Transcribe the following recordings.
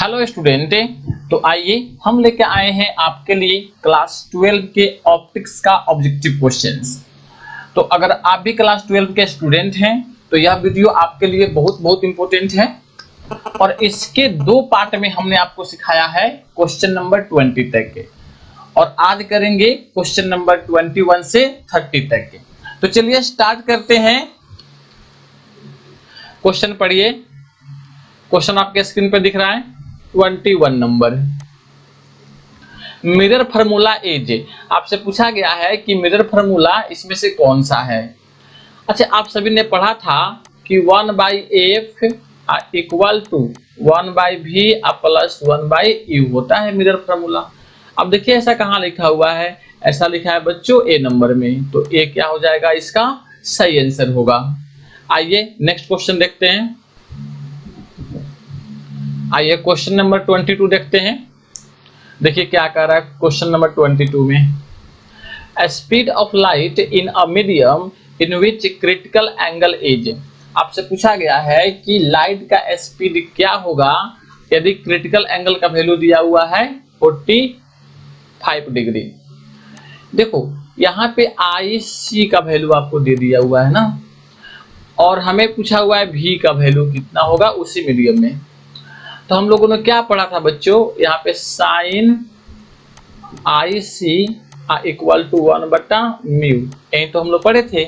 Hello student. तो आइए हम लेके आए हैं आपके लिए क्लास 12 के ऑप्टिक्स का ऑब्जेक्टिव क्वेश्चंस। तो अगर आप भी क्लास 12 के स्टूडेंट हैं तो यह वीडियो आपके लिए बहुत इंपॉर्टेंट है। और इसके दो पार्ट में हमने आपको सिखाया है क्वेश्चन नंबर 20 तक के, और आज करेंगे क्वेश्चन नंबर 21 से 30 तक के। तो चलिए स्टार्ट करते हैं। क्वेश्चन पढ़िए। क्वेश्चन आपके स्क्रीन पर दिख रहा है 21 नंबर। मिरर फार्मूला इज, आपसे पूछा गया है कि मिरर फार्मूला इसमें से कौन सा है। अच्छा, आप सभी ने पढ़ा था कि 1/f equal to 1/v plus 1/u होता है मिरर फार्मूला। अब देखिए ऐसा कहाँ लिखा हुआ है, ऐसा लिखा है बच्चों ए नंबर में। तो ए क्या हो जाएगा, इसका सही आंसर होगा। आइए नेक्स्ट क्वेश्चन देखते हैं। आइए क्वेश्चन नंबर 22 देखते हैं। देखिए क्या कह रहा है क्वेश्चन नंबर 22 में। Speed of light in a medium in which critical angle is. आपसे पूछा गया है कि लाइट का स्पीड क्या होगा यदि क्रिटिकल एंगल का वैल्यू दिया हुआ है 45 डिग्री। देखो यहाँ पे IC का वैल्यू आपको दे दिया हुआ है ना, और हमें पूछा हुआ है V का वैल्यू कितना होगा उसी मीडियम में। तो हम लोगों ने क्या पढ़ा था बच्चों, यहाँ पे साइन IC इक्वल टू 1/म्यू, यही तो हम लोग पढ़े थे।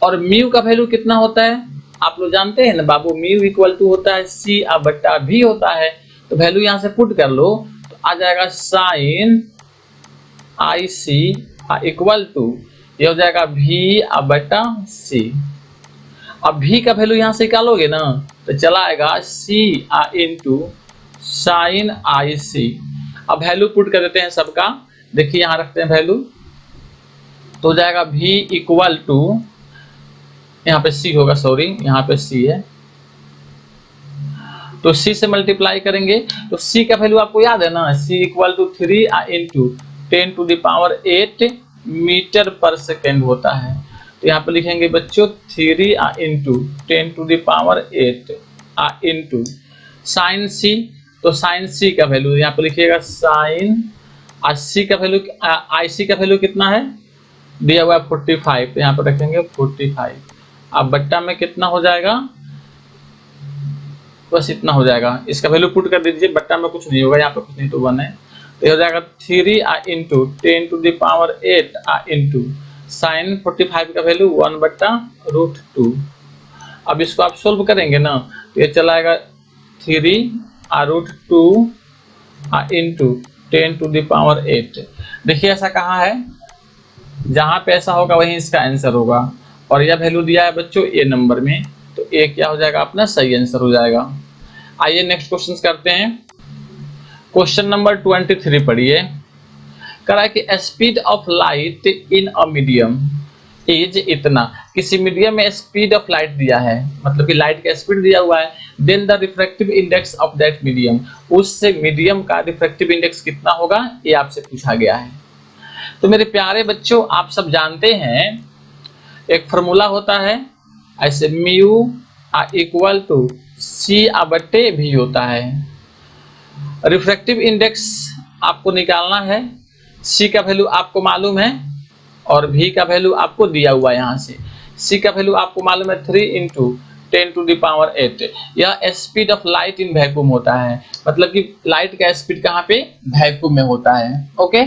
और म्यू का वैल्यू कितना होता है आप लोग जानते हैं ना बाबू, म्यू इक्वल टू होता है C/V होता है। तो वैल्यू यहाँ से पुट कर लो तो आ जाएगा साइन IC इक्वल टू, ये हो जाएगा V/C। अब V का वैल्यू यहाँ से निकालोगे ना तो चला आएगा C इंटू साइन IC। अब वैल्यू पुट कर देते हैं सबका। देखिए यहाँ रखते हैं वैल्यू, तो हो जाएगा V इक्वल टू, यहाँ पे C होगा, सॉरी यहाँ पे C है, तो C से मल्टीप्लाई करेंगे तो C का वैल्यू आपको याद है ना, C equal to 3 into 10⁸ metre per second होता है। तो यहाँ पे लिखेंगे बच्चों 3 इंटू 10⁸ इंटू साइन C। तो साइन C का वैल्यू यहाँ पे लिखिएगा साइन, C का वैल्यू IC का वैल्यू कितना है दिया हुआ है 45, तो यहाँ पे रखेंगे 45। अब बट्टा में कितना हो जाएगा, बस इतना हो जाएगा। इसका वैल्यू पुट कर दीजिए, बट्टा में कुछ नहीं होगा, यहाँ पे कुछ नहीं तो 1 है। तो ये हो जाएगा 3 इंटू 10⁸ इंटू साइन 45 का वैल्यू 1/√2। अब इसको आप सोल्व करेंगे ना तो ये चलाएगा 3√2 इंटू 10⁸। देखिए ऐसा कहाँ है, जहाँ पे ऐसा होगा वहीं इसका आंसर होगा। और यह वैल्यू दिया है बच्चों ए नंबर में, तो ए क्या हो जाएगा अपना सही आंसर हो जाएगा। आइए नेक्स्ट क्वेश्चन करते हैं। क्वेश्चन नंबर 23 पढ़िए। कह रहा है कि speed of light in a medium is इतना। किसी मीडियम में स्पीड ऑफ लाइट दिया है, मतलब कि लाइट का स्पीड दिया हुआ है। Then the refractive index of that medium, उससे मीडियम का रिफ्रैक्टिव इंडेक्स कितना होगा ये आपसे पूछा गया है। तो मेरे प्यारे बच्चों आप सब जानते हैं एक फार्मूला होता है ऐसे, म्यू इक्वल टू C/V होता है। रिफ्रैक्टिव इंडेक्स आपको निकालना है, C का वैल्यू आपको मालूम है और V का वैल्यू आपको दिया हुआ है। यहाँ से C का वैल्यू आपको मालूम है 3 इंटू 10⁸। यह speed of light in vacuum होता है, मतलब कि लाइट का स्पीड कहाँ पे वैक्यूम में होता है। ओके,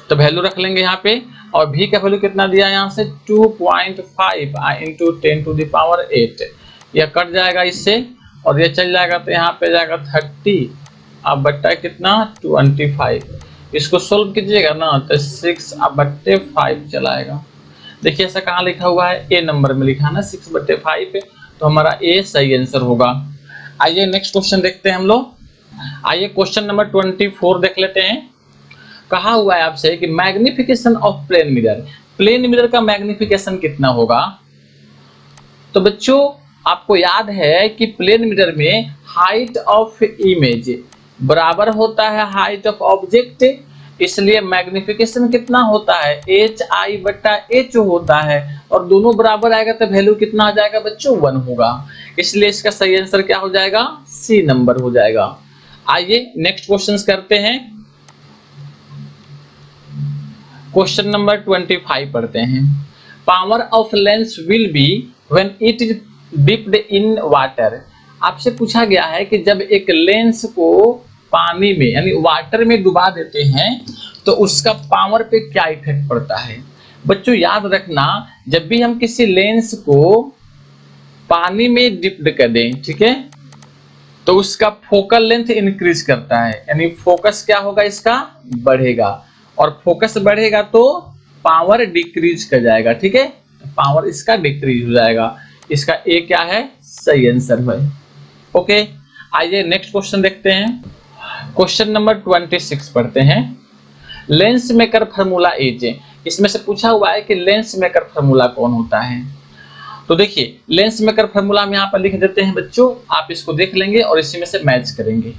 तो वैल्यू रख लेंगे यहाँ पे। और V का वैल्यू कितना दिया है यहाँ से 2.5 इंटू 10⁸। यह कट जाएगा इससे और ये चल जाएगा तो यहाँ पे जाएगा 30, अब बट्टा कितना 25। इसको सोल्व कीजिएगा ना तो 6/5 चलाएगा। देखिए ऐसा कहाँ लिखा हुआ है, ए नंबर में लिखा है ना 6/5, तो हमारा ए सही आंसर होगा। आइए नेक्स्ट क्वेश्चन देखते हैं हम लोग। आइए क्वेश्चन नंबर 24 देख लेते हैं। कहा हुआ है आपसे कि magnification of plane mirror, plane mirror का मैग्निफिकेशन कितना होगा। तो बच्चों आपको याद है कि प्लेन मिरर में हाइट ऑफ इमेज बराबर होता है हाइट ऑफ ऑब्जेक्ट, इसलिए मैग्निफिकेशन कितना होता है HI/H होता है, और दोनों बराबर आएगा तो वैल्यू कितना आ जाएगा बच्चों 1 होगा। इसलिए इसका सही आंसर क्या हो जाएगा, सी नंबर हो जाएगा। आइए नेक्स्ट क्वेश्चन करते हैं। क्वेश्चन नंबर 25 पढ़ते हैं। Power of lens will be when it is dipped in water. आपसे पूछा गया है कि जब एक लेंस को पानी में यानी वाटर में डुबा देते हैं तो उसका पावर पे क्या इफेक्ट पड़ता है। बच्चों याद रखना, जब भी हम किसी लेंस को पानी में डिप्ड कर दें, ठीक है, तो उसका फोकल लेंथ इंक्रीज करता है, यानी फोकस क्या होगा, इसका बढ़ेगा, और फोकस बढ़ेगा तो पावर डिक्रीज कर जाएगा, ठीक है, पावर इसका डिक्रीज हो जाएगा। इसका ए क्या है, सही आंसर है। ओके, आइए नेक्स्ट क्वेश्चन देखते हैं। क्वेश्चन नंबर 26 पढ़ते हैं। लेंस मेकर फार्मूला इज, इसमें से पूछा हुआ है कि लेंस मेकर फार्मूला कौन होता है। तो देखिए लेंस मेकर फार्मूला हम यहाँ पर लिख देते हैं बच्चों, आप इसको देख लेंगे और इसी में से मैच करेंगे।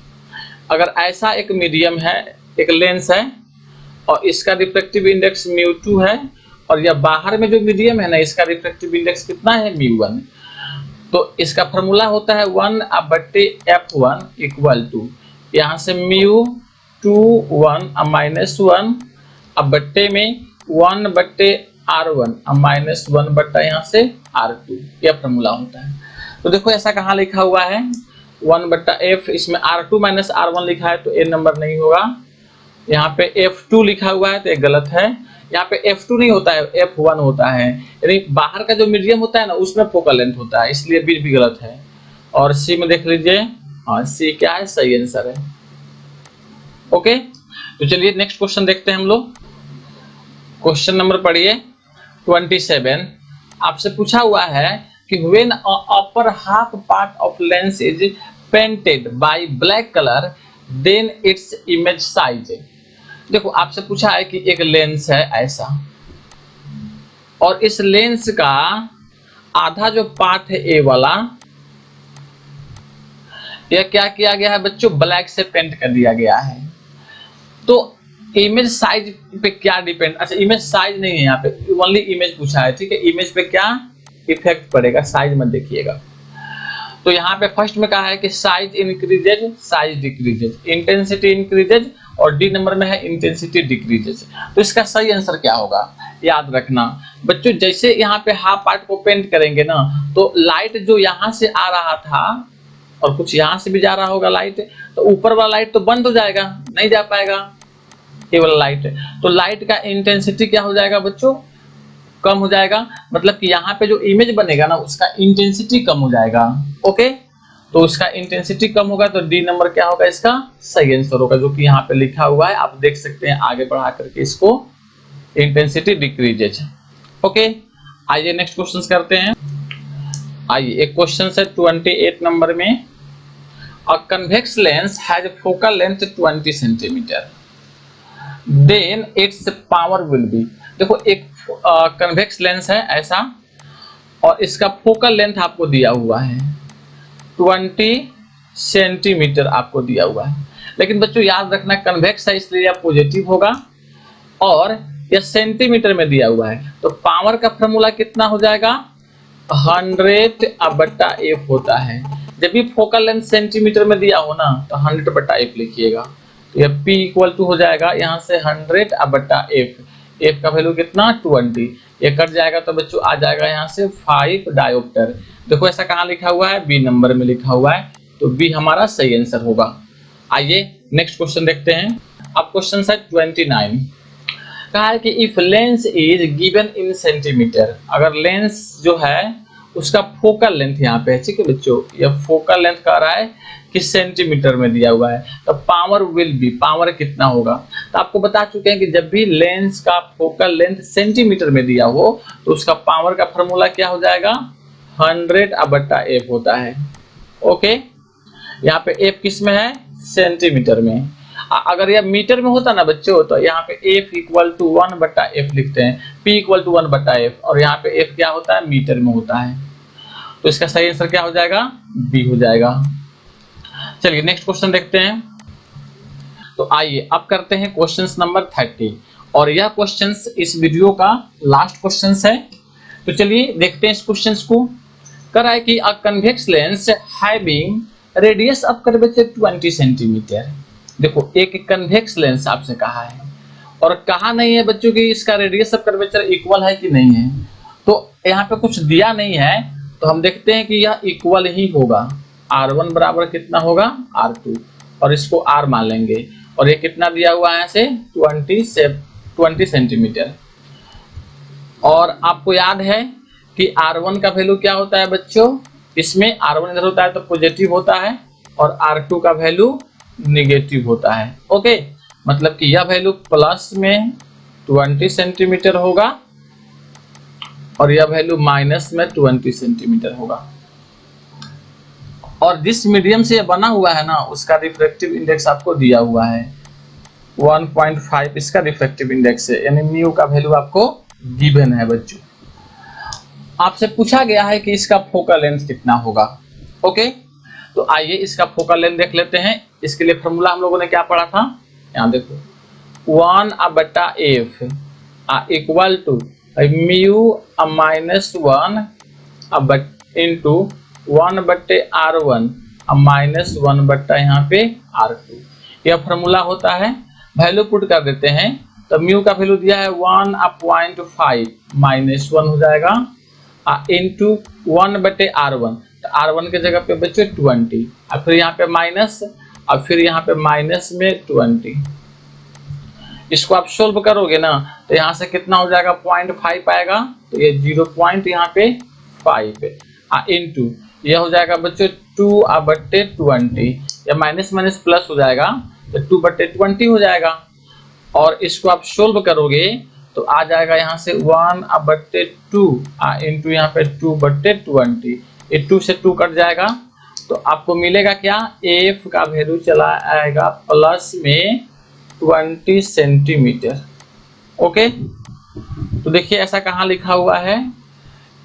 अगर ऐसा एक मीडियम है, एक लेंस है और इसका रिफ्रैक्टिव इंडेक्स μ2 है, और यह बाहर में जो मीडियम है ना, इसका रिफ्रैक्टिव इंडेक्स कितना है, μ1, तो इसका फार्मूला होता है 1/f1 इक्वल टू, यहाँ से μ2 1 -1 अब बट्टे में 1/r1 -1 बट्टा यहाँ से r2, यह फार्मूला होता है। तो देखो ऐसा कहाँ लिखा हुआ है 1/f, इसमें r2 - r1 लिखा है तो ए नंबर नहीं होगा। यहाँ पे f2 लिखा हुआ है तो ये गलत है। यहाँ पे f2 नहीं होता है, f1 होता है, यानी बाहर का जो मीडियम होता है ना उसमें फोकल लेंथ होता है, इसलिए बी भी गलत है। और सी में देख लीजिए, हाँ सी क्या है, सही आंसर है। ओके, तो चलिए नेक्स्ट क्वेश्चन देखते हैं हम लोग। क्वेश्चन नंबर पढ़िए 27। आपसे पूछा हुआ है कि when upper half part of lens is painted by black colour then its image size. देखो आपसे पूछा है कि एक लेंस है ऐसा, और इस लेंस का आधा जो पार्ट है ए वाला, यह क्या किया गया है बच्चों, ब्लैक से पेंट कर दिया गया है। तो इमेज साइज पे क्या डिपेंड, अच्छा इमेज साइज नहीं है यहाँ पे, ओनली इमेज पूछा है, ठीक है, इमेज पे क्या इफेक्ट पड़ेगा, साइज मत देखिएगा। तो यहाँ पे फर्स्ट में कहा है कि size increases, size decreases, intensity increases, और डी नंबर में है इंटेंसिटी डिक्रीजेज। तो इसका सही आंसर क्या होगा, याद रखना बच्चों, जैसे यहाँ पे हाफ पार्ट को पेंट करेंगे ना, तो लाइट जो यहाँ से आ रहा था और कुछ यहाँ से भी जा रहा होगा लाइट, तो ऊपर वाला लाइट तो बंद हो जाएगा, नहीं जा पाएगा ये वाला लाइट, तो लाइट का इंटेंसिटी क्या हो जाएगा बच्चों, कम हो जाएगा। मतलब कि यहाँ पे जो इमेज बनेगा ना उसका इंटेंसिटी कम हो जाएगा। ओके, तो उसका इंटेंसिटी कम होगा तो डी नंबर क्या होगा, इसका सही आंसर होगा, जो कि यहाँ पे लिखा हुआ है, आप देख सकते हैं आगे बढ़ा करके इसको, इंटेंसिटी डिक्रीजेज। ओके, आइए नेक्स्ट क्वेश्चन करते हैं। आइए एक क्वेश्चन है 28 नंबर में, a convex lens has focal length 20 centimetre then its power will be. देखो एक कन्वेक्स लेंस है ऐसा, और इसका फोकल लेंथ आपको दिया हुआ है 20 सेंटीमीटर आपको दिया हुआ है, लेकिन बच्चों याद रखना कन्वेक्स है इसलिए यह पॉजिटिव होगा, और यह सेंटीमीटर में दिया हुआ है, तो पावर का फॉर्मूला कितना हो जाएगा, 100/f होता है। जब भी फोकल लेंथ सेंटीमीटर में दिया हो ना तो 100/f लिखिएगा, तो यह p इक्वल टू हो जाएगा यहाँ से 100/f, f का वैल्यू कितना 20, ये कट जाएगा तो बच्चों आ जाएगा यहाँ से 5 डायोप्टर। देखो ऐसा कहाँ लिखा हुआ है, बी नंबर में लिखा हुआ है, तो बी हमारा सही आंसर होगा। आइए नेक्स्ट क्वेश्चन देखते हैं। अब क्वेश्चन है 29, कहा है कि if lens is given in centimetre, अगर लेंस जो है उसका फोकल लेंथ यहाँ पे है, ठीक है बच्चों, यह फोकल लेंथ कह रहा है कि सेंटीमीटर में दिया हुआ है, तो पावर विल बी, पावर कितना होगा। तो आपको बता चुके हैं कि जब भी लेंस का फोकल लेंथ सेंटीमीटर में दिया हो तो उसका पावर का फॉर्मूला क्या हो जाएगा, 100/f होता है। ओके, यहाँ पे f किस में है, सेंटीमीटर में। अगर यह मीटर में होता ना बच्चों तो यहाँ पे f इक्वल टू 1/f लिखते हैं, p इक्वल टू 1/f, और यहाँ पे f क्या होता है, मीटर में होता है, तो इसका सही आंसर क्या हो जाएगा, b हो जाएगा। चलिए नेक्स्ट क्वेश्चन देखते हैं। तो आइए अब करते हैं क्वेश्चन नंबर 30, और यह क्वेश्चन इस वीडियो का लास्ट क्वेश्चन है। तो चलिए देखते हैं इस क्वेश्चन को। कह रहा है कि अ convex lens having radius of curvature 20 centimetre. देखो एक कन्वेक्स लेंस आपसे कहा है और कहा नहीं है बच्चों की इसका रेडियस ऑफ कर्वेचर इक्वल है कि नहीं है, तो यहाँ पे कुछ दिया नहीं है, तो हम देखते हैं कि यह इक्वल ही होगा। R1 बराबर कितना होगा R2 और इसको R मान लेंगे और ये कितना दिया हुआ है से 20 सेंटीमीटर। और आपको याद है कि R1 का वैल्यू क्या होता है बच्चों, इसमें R1 इधर होता है तो पॉजिटिव होता है और R2 का वैल्यू निगेटिव होता है। ओके, मतलब कि यह वैल्यू प्लस में 20 सेंटीमीटर होगा और यह वैल्यू माइनस में 20 सेंटीमीटर होगा। और जिस मीडियम से बना हुआ है ना उसका रिफ्रैक्टिव इंडेक्स आपको दिया हुआ है 1.5 इसका रिफ्रैक्टिव इंडेक्स है, यानी म्यू का वैल्यू आपको गिवन है बच्चों। आपसे पूछा गया है कि इसका फोकल लेंथ कितना होगा। ओके, तो आइए इसका फोकल लेंथ देख लेते हैं। इसके लिए फॉर्मूला हम लोगों ने क्या पढ़ा था, यहाँ देखो 1/f equal to mu minus 1 into 1/r1 minus 1 यहाँ पे r2। यह फॉर्मूला होता है। वैल्यू पुट कर देते हैं तो म्यू का वैल्यू दिया है 1/5 माइनस 1 हो जाएगा इंटू 1/r1, तो r1 के जगह पे बच्चे 20 और फिर यहाँ पे माइनस और फिर यहाँ पे माइनस में 20। इसको आप सोल्व करोगे ना तो यहाँ से कितना हो जाएगा 0.5 आएगा, तो ये 0 यहाँ पे 5 इंटू यह हो जाएगा बच्चों 2/20, या माइनस माइनस प्लस हो जाएगा तो 2/20 हो जाएगा। और इसको आप सोल्व करोगे तो आ जाएगा यहाँ से 1/2 इंटू यहाँ पे 2/20, ये 2 से 2 कट जाएगा तो आपको मिलेगा क्या, एफ का वैल्यू चला आएगा प्लस में 20 सेंटीमीटर। ओके, तो देखिए ऐसा कहाँ लिखा हुआ है,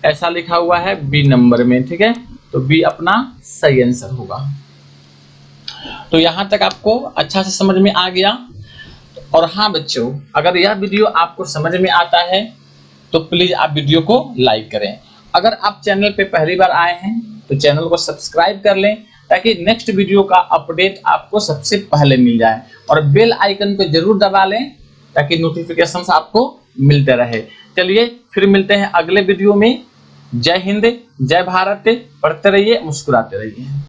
ऐसा लिखा हुआ है बी नंबर में। ठीक है, तो बी अपना सही आंसर होगा। तो यहाँ तक आपको अच्छा से समझ में आ गया। और हाँ बच्चों, अगर यह वीडियो आपको समझ में आता है तो प्लीज आप वीडियो को लाइक करें। अगर आप चैनल पे पहली बार आए हैं तो चैनल को सब्सक्राइब कर लें ताकि नेक्स्ट वीडियो का अपडेट आपको सबसे पहले मिल जाए, और बेल आइकन को जरूर दबा लें ताकि नोटिफिकेशंस आपको मिलते रहे। चलिए फिर मिलते हैं अगले वीडियो में। जय हिंद, जय भारत, पढ़ते रहिए, मुस्कुराते रहिए।